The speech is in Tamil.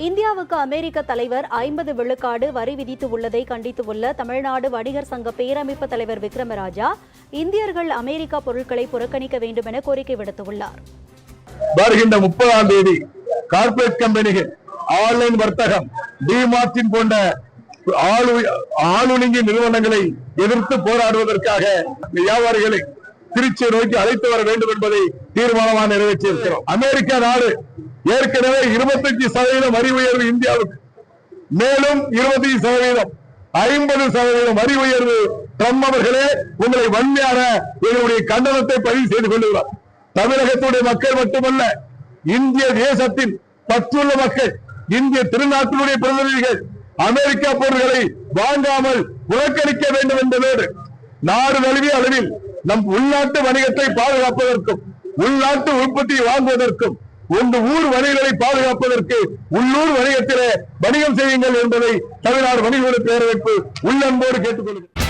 இந்தியாவுக்கு அமெரிக்க தலைவர் 50 விழுக்காடு வரி விதித்து உள்ளதை கண்டித்துள்ள தமிழ்நாடு வணிகர் சங்க பேரமைப்பு தலைவர் விக்ரமராஜா, இந்தியர்கள் அமெரிக்கா பொருட்களை புறக்கணிக்க வேண்டும் என கோரிக்கை விடுத்துள்ளார். வருகின்ற 30ஆம் தேதி கார்ப்பரேட் கம்பெனிகள், ஆன்லைன் வர்த்தகம், டிமார்ட்டின் போன்ற ஆளுநங்கி நிறுவனங்களை எதிர்த்து போராடுவதற்காக வியாபாரிகளை திருச்சியை நோக்கி அழைத்து வர வேண்டும் என்பதை தீர்மானமாக நிறைவேற்றியிருக்கிறோம். அமெரிக்கா நாடு ஏற்கனவே 25% வரி உயர்வு இந்தியாவுக்கு, மேலும் 25%, 50% வரி உயர்வு. ட்ரம்ப் அவர்களே, உங்களை வன்மையான எங்களுடைய கண்டனத்தை பதிவு செய்து கொள்கிறார். தமிழகத்துடைய மக்கள் மட்டுமல்ல, இந்திய தேசத்தின் பற்றுள்ள மக்கள், இந்திய திருநாட்டினுடைய பிரதிநிதிகள் அமெரிக்கா பொருட்களை வாங்காமல் புறக்கணிக்க வேண்டும் என்பதோடு நாடு தழுவிய அளவில் நம் உள்நாட்டு வணிகத்தை பாதுகாப்பதற்கும், உள்நாட்டு உற்பத்தியை வாங்குவதற்கும், ஊர் வணிகங்களை பாதுகாப்பதற்கு உள்ளூர் வணிகத்திலே வணிகம் செய்யுங்கள் என்பதை தமிழ்நாடு வணிகர்கள் பேரமைப்பு உள்ளன்போடு கேட்டுக்கொள்கிறது.